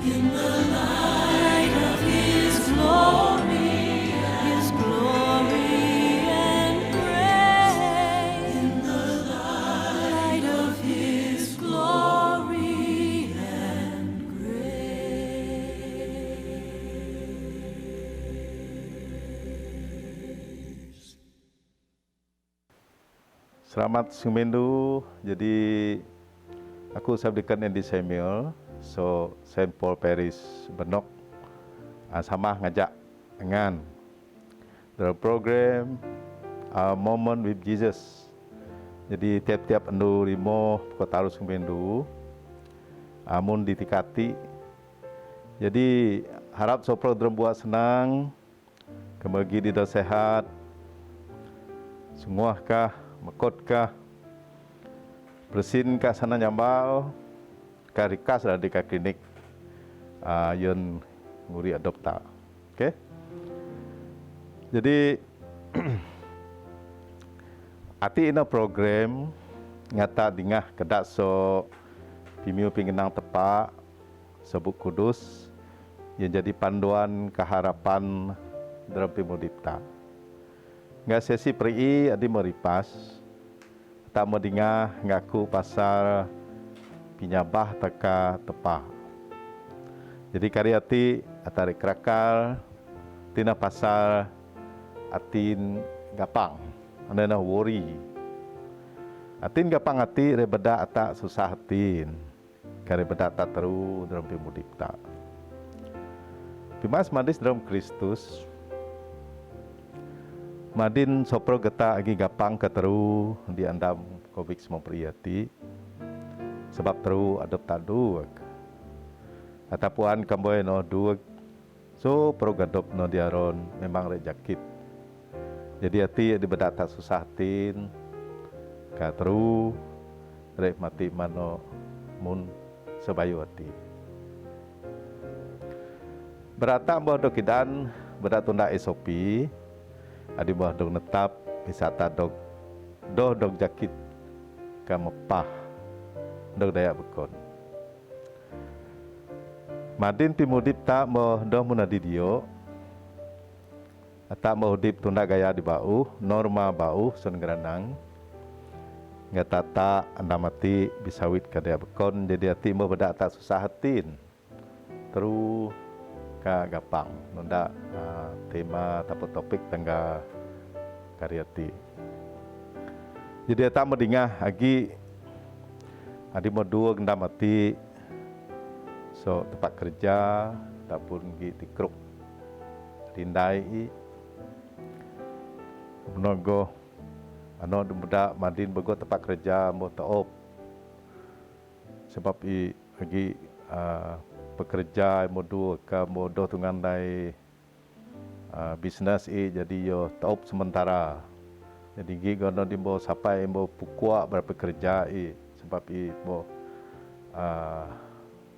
In the light of His glory and grace. In the light of His glory and grace. Selamat Sumendu. Jadi aku sabdikan Andy Samuel, so Saint Paul Parish Benok sama ngajak dengan the program Moment with Jesus. Jadi tiap-tiap endu limo kota Taru Sumendu amun ditikati. Jadi harap so program buat senang, kembali di sehat, semua kah, mekot kah, bersin kah sana nyambal, karikas ada di klinik, yun nguri adopta, oke? Jadi ati ina program ngata dingah kedak so pimiu pinginang tepak sebut kudus yang jadi panduan keharapan dalam pimudipta. Nggak sesi peri adi meripas, tak medingah ngaku pasar pinyabah teka tepa. Jadi karyati atari krakal tina pasar atin gapang, anda worry. Atin gapang ati rebeda atak susah atin, karebeda tak teru dalam pimudipta. Pimas madis dalam Kristus. Madin sopro geta agi gapang keteru di andam Covid mempriati sebab teru adopta duag atapuan kamboy no duag so pro gadop no diaron memang rejakit jadi hati di bedata susahin katru rek mati mano mun sebayu hati berata mbah dokidan bedatunda esopi adi buah dog netap wisata dog jakit ka mepah dog daya bekon madin timudip tak mo doh munadi dio tak mo udip tunda gaya di bau norma bau sun granang ngatata andamati bisawit ka daya bekon jadi hati mo bedak tak susah hatin teru ka gapang nunda tema atau topik tangga karyati. Jadi tak medingah agi adi modua gendam mati so tempat kerja ataupun gi tikruk rindai menogo ano muda madin bego tempat kerja mo taop sebab i agi pekerja modul ke modo tungan dai bisnes jadi yo taop sementara jadi gigono dimbo sampai mo pukua berpekerja sebab mo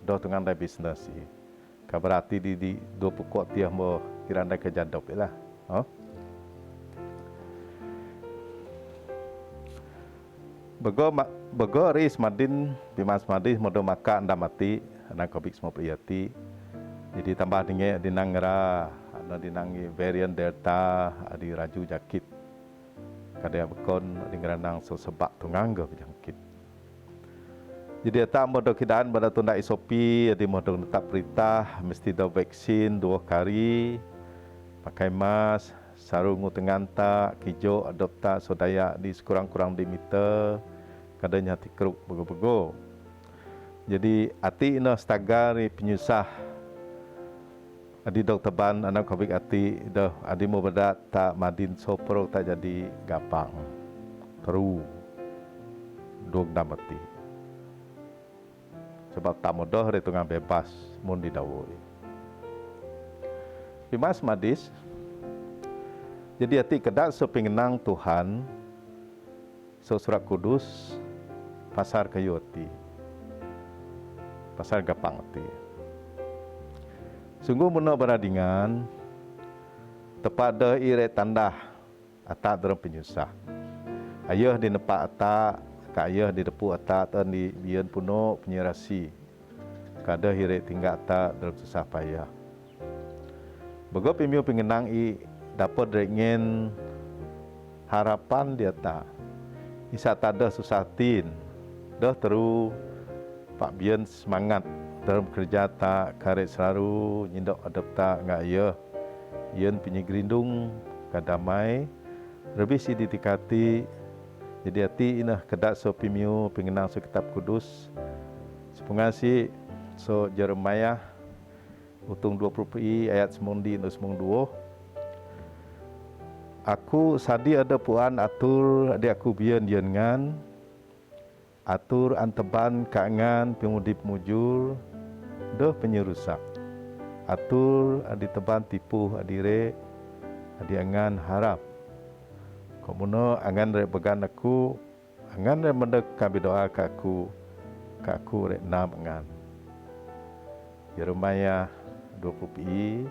do tungan dai bisnes kabarati di do pukua tiah mo kirandai kerja dop lah bego ris madin bimas madin modo maka ndamati anak Covid semua priati. Jadi tambah dengan dinangra, ada dinangi varian delta, ada raju jakit. Kadang bekon dengan so sebab tungangga jangkit. Jadi tak modo kidaan pada tunda isopi, ada modo tetap perintah mesti do vaksin 2 kali, pakai mask, sarung tenganta, kijo adopta sodaya di sekurang-kurang di meter, kadang nyati keruk bego-bego. Jadi ati ina stagari penyusah adi dokter ban anak Covid ati dah adi mau bedat tak madin sopro tak jadi gapang teru dog damati sebab tak modoh retungan bebas mun didawoi pimas madis jadi ati kedak sepingenang Tuhan so surat kudus pasar kayu ati pasal gapang ti. Sungguh muna beradingan tepat dah ire tandah atak dalam penyusah. Ayah di nepak atak, ka ayah di depu atak tan di bian puno penyerasi. kada hire tinggal tak dalam susah payah. Bego pimiu pengenang dapat dengan harapan dia tak. Isa tak ada susah tin. Dah teru Pak Bian semangat dalam kerja tak karet selalu nyindok adap tak ngak ya. Yen punya gerindung kadamai lebih si ditikati. Jadi hati inah kedak so pimiu pengenang so kitab kudus. Sepengasi so Jeremiah utung 20 pi ayat semondi no semong 2. Aku sadi ada puan atur adik aku bian ngan atur anteban kangan pemudip mujur dah penyerusak. Atur adi teban tipu adire adi angan harap. Komuno angan re began aku angan re mendek kabi doa ka aku re nam angan. Yeremia 20 pi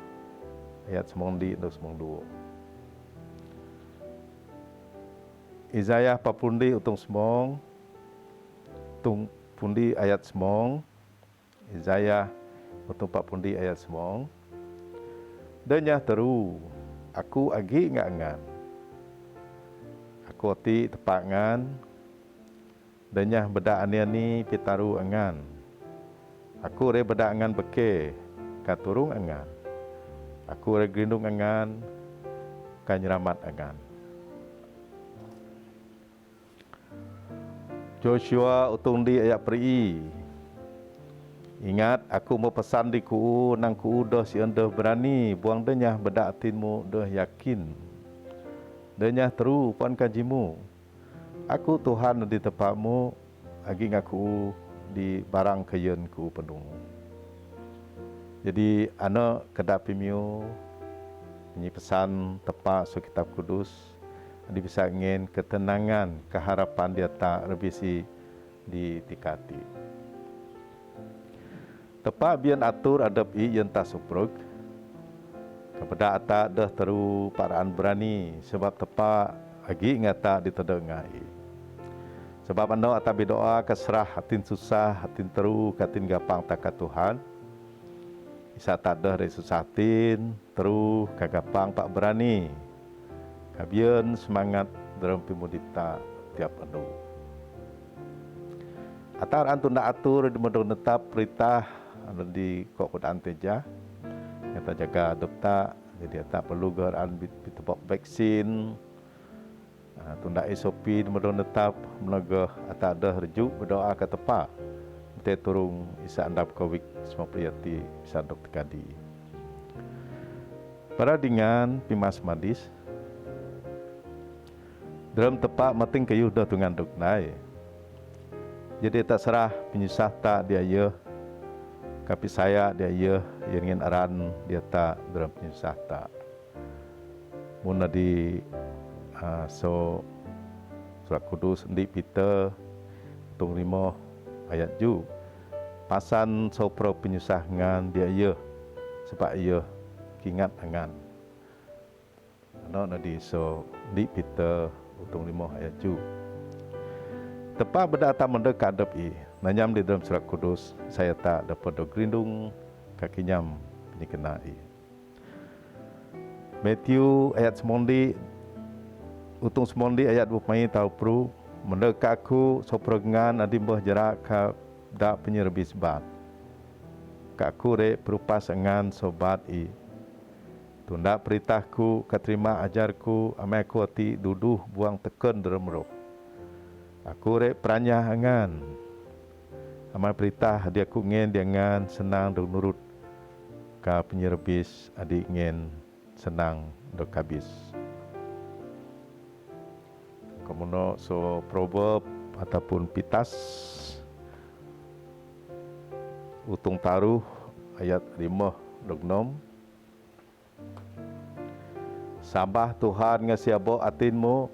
ayat semondi no semong 2. Isaiah papundi utung semong tung pundi ayat semong. Isaiah utung papundi ayat semong. Denya teru aku agi ngan. Aku ti tepangan. Denya beda aniani pitaru angan. Aku re beda angan beke katurung angan. Aku re gerindung angan kanyeramat angan. Joshua utung di ayat peri. Ingat aku mau pesan di ku nang ku dah si anda berani buang denyah bedak atinmu dah yakin. Denyah teru puan kajimu. Aku Tuhan di tempatmu agi ngaku di barang kayen ku penuh. Jadi ana kedak pimiu ini pesan tepat so kitab kudus. Dia bisa ingin ketenangan, keharapan dia tak lebih si ditikati. Tepat bian atur adab yang tak suprug. Kepada atak dah teru paraan berani sebab tepat lagi ngata ditedengai. Sebab anda atak berdoa keserah hatin susah, hatin teru, hatin gapang takat Tuhan. Isa tak ada resusatin, teru kagapang pak berani. Kabian semangat dalam pemudita tiap anu. Atar antu nak atur di modal netap perintah anu di kokod anteja. Kita jaga adopta jadi tak perlu geran bitebok vaksin. Tunda SOP di modal netap menaga atak dah rejuk berdoa ke tepa. Kita turung isa andap COVID-19 bisa dok tekadi. Para dengan pimas madis dalam tepat mating kayu dah tungan duk nai. Jadi tak serah penyusah tak dia ya. Tapi saya dia ya ingin aran dia tak dalam penyusah tak. Muna di so surat kudus di Peter tung 5 ayat ju. Pasan so pro penyusah ngan dia ya. Sebab ia kingat angan. Ano di so di Peter utung 5 ayat ju. Tepat berdata mendekat depi. Nanyam di dalam surat kudus. Saya tak dapat gerindung kaki nyam penyikenai. Matthew ayat semondi. Utung semondi ayat 20 tahu pru. Mendekat aku soprogengan adimbah jarak ka dak penyerebi sebat. Kaku re perupas angan sobat i. Tunda perintahku, keterima ajarku, amai aku hati duduh buang teken dalam roh. Aku rek peranyah angan. Amai perintah dia aku ngen dia ngan senang dok nurut. Ka penyerbis adik ngen senang dok habis. Kemudian so proverb ataupun pitas utung taruh ayat 5 dok 6. Sabah Tuhan ngasiabo atinmu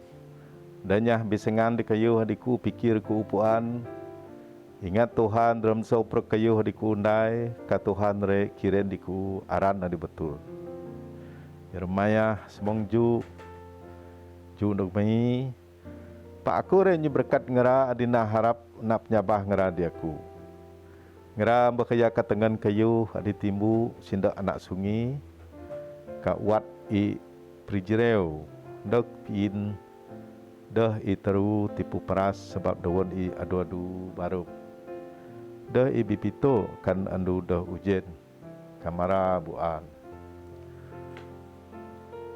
danyah bisengan di kayu hadiku pikir ku upuan. Ingat Tuhan dalam sopro kayu hadiku undai ka Tuhan re kiren diku aran adi betul. Yeremia semong ju ndok mai Pak aku re nyi berkat ngera adina harap nak penyabah ngera diaku. Ngera berkaya katengan kayu adi timbu sindak anak sungi ka wat i prijireu dak pin dah i teru tipu peras sebab dawon i adu-adu baru. Dah i bipito kan andu dah ujen kamara buan.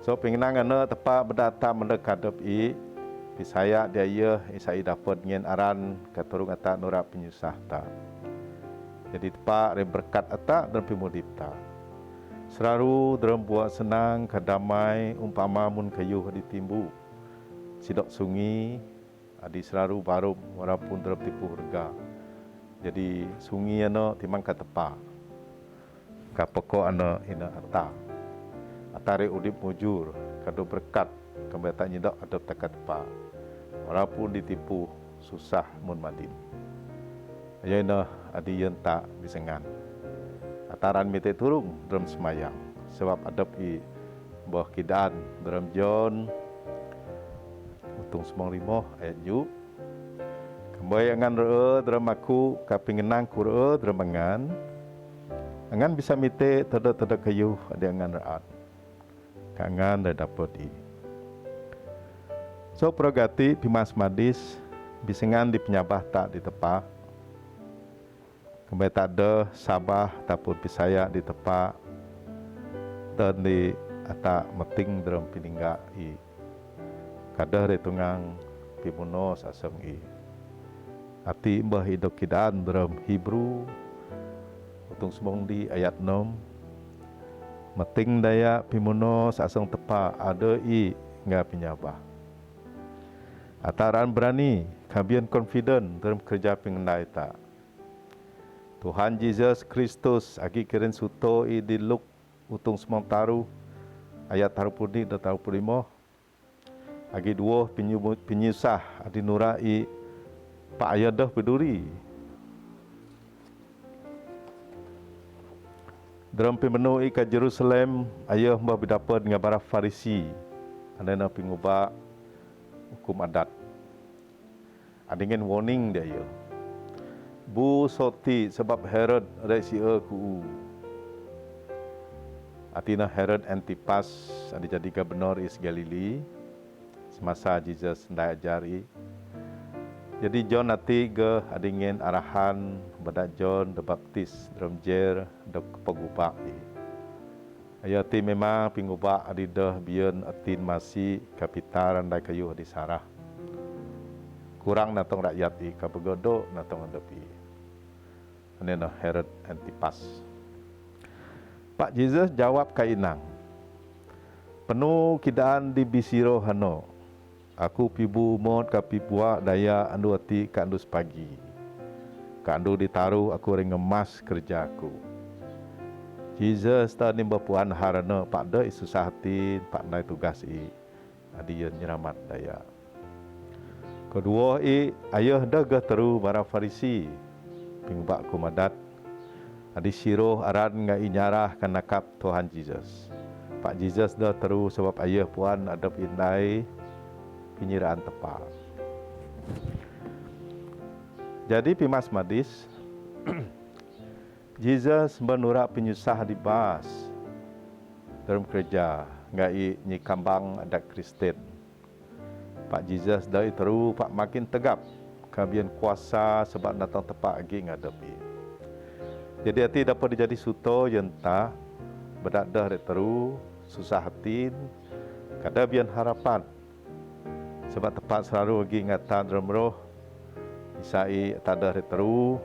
So pengenang ana tepa berdata mendekadap i pisaya dia ye isai dapat ngin aran katurung ata nura penyusah ta. Jadi tepa re berkat ata dan pimudipta. Seraru dalam buat senang kadamai umpama mun kayu ditimbu. Sidok sungi adi seraru baru walaupun dalam tipu harga. Jadi sungi ana timang ka tepa. Ka pokok ana ina ata. Atare udip mujur kado berkat kembata nyidok adap takat tepa. Walaupun ditipu susah mun madin. Ayana adi yen tak bisengan. Ataran mite turung dalam semayang sebab adap i bawah kidaan dalam John utung 95 ayat ju. Kembali angan re dalam aku kapingenang ku re dalam angan bisa mite tada kayu ada angan raat. Kangan dah dapat i. So progati pimas madis bisengan di penyabah tak di tepa. Kembali tak ada sabah tapun pisaya di tepa dan di atak meting dalam piningga i. Kadah retungang pimunos asam i. Ati mbah idok kidaan dalam Hebrew utung semong di ayat 6. Meting daya pimunos asam tepa ada i ngah penyabah. Ataran berani, kabian confident dalam kerja pengendai tak. Tuhan Yesus Kristus agi kirin suto i di Luk utung semang taru ayat taru pudi dan taru pulimo agi dua penyusah adi nura i pak ayat dah peduri dalam pemenu i ka Jerusalem ayah mbah berdapat dengan para Farisi anda nak pengubah hukum adat adingen warning dia ayah Bu soti sebab Herod resia ku. Atina Herod Antipas ada jadi gubernur is Galili semasa Jesus hendak ajari. Jadi John nanti ke adingin arahan bedak John the Baptist dalam jer the pengubah i. Ayati memang pengubah adidah bion atin masih kapitaran dai kayu di sarah. Kurang natong rakyat i kabegodo natong adepi. Nena Herod Antipas. Pak Jesus jawab kainang. Penuh kidaan di bisiro hano. Aku pibu umot ka pibua daya andu ati ka andu sepagi. Ka andu ditaruh aku rengemas kerjaku. Jesus tadi bapuan harana pak da susah hati pak nai tugas i. Adi nyeramat daya. Kedua i ayah dah teru bara Farisi. Pingubak kumadat adi siroh aran ngai nyarah kan nakap Tuhan Jesus. Pak Jesus dah terus sebab ayah puan adap indai penyiraan tepat. Jadi pimas madis Jesus menurak penyusah di bas dalam kerja ngai nyikambang adat Kristen. Pak Jesus dah terus pak makin tegap kabian kuasa sebab datang tepat lagi ngadepi. Jadi hati dapat dijadi suto yenta berdadah teru susah hati kada bian harapan sebab tepat selalu lagi ngatan dalam roh isai tada teru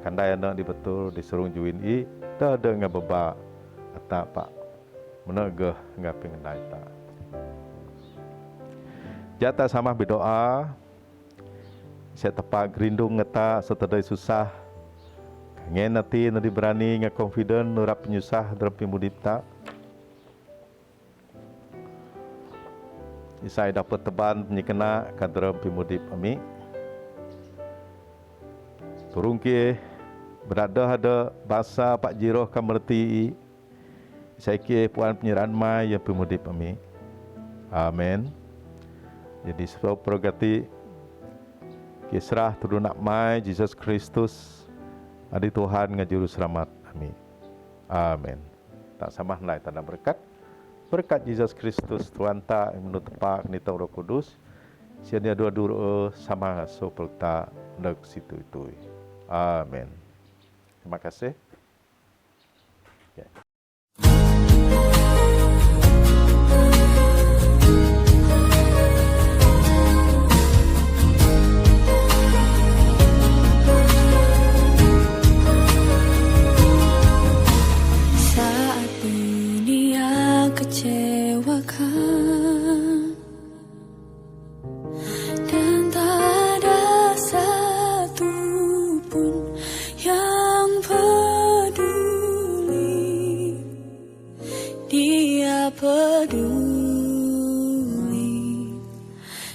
kandai anak di betul diserung juin i tada ngabeba atak pak menegah ngaping nai ta. Jata sama berdoa saya tepat gerindung ngeta setedai susah. Ngen nanti nanti berani nge confident nurap penyusah dalam pimudipta. Saya dapat teban penyekena ke dalam pimudip kami. Turung ke berada ada bahasa Pak Jiroh kamerti. Saya ke puan penyerahan mai yang pimudip kami. Amin. Jadi sebab progati kisrah turun nak mai Jesus Kristus Adi Tuhan ngajuru selamat kami. Amin. Tak samah lai tanda berkat. Berkat Yesus Kristus Tuhan ta menurut tepak ni Roh Kudus. Siania dua sama so pelta nek situ itu. Amin. Terima kasih. Ya. Saat dunia kecewakan dan tak ada satu pun yang peduli, Dia peduli.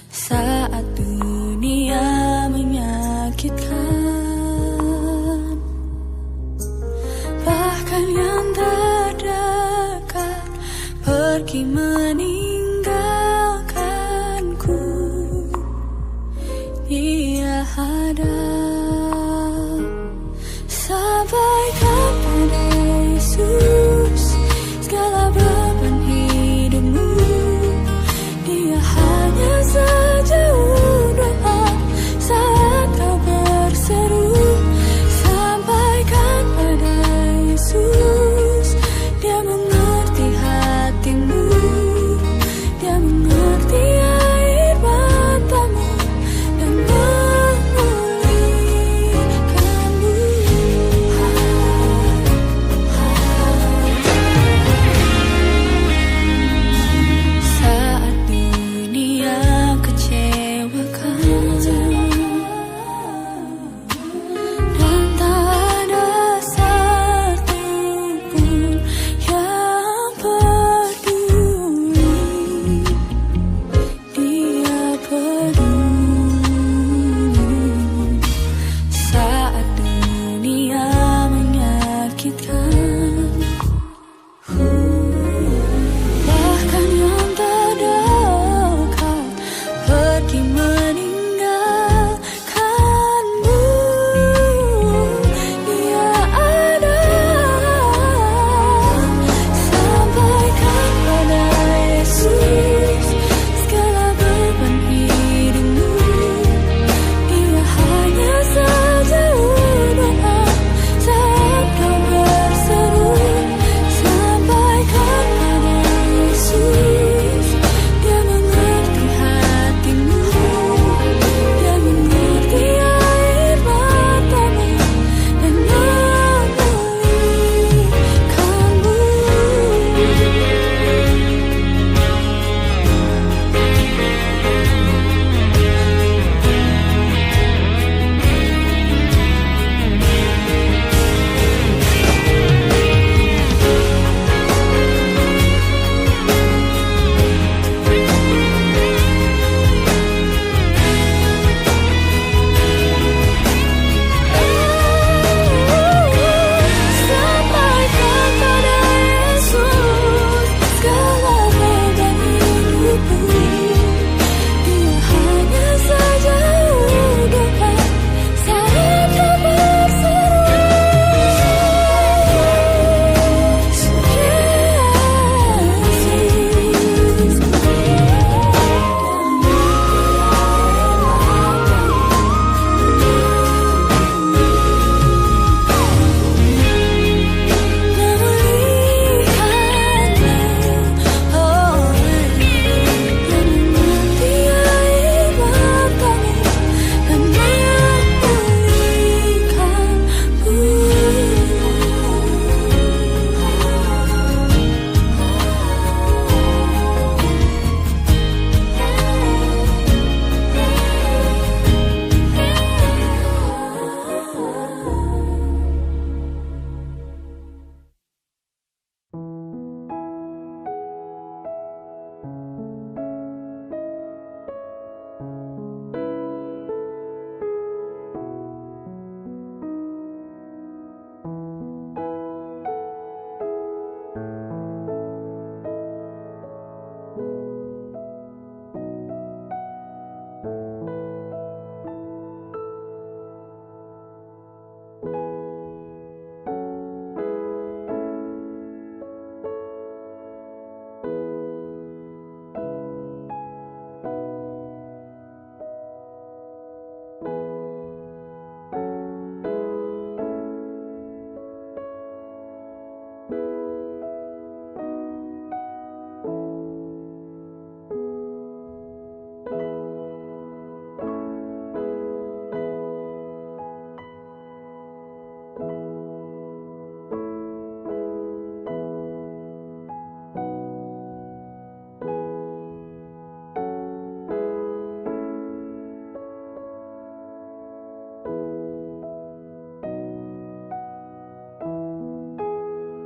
Saat dunia menyakitkan, bahkan yang terdekat pergi meninggalkan,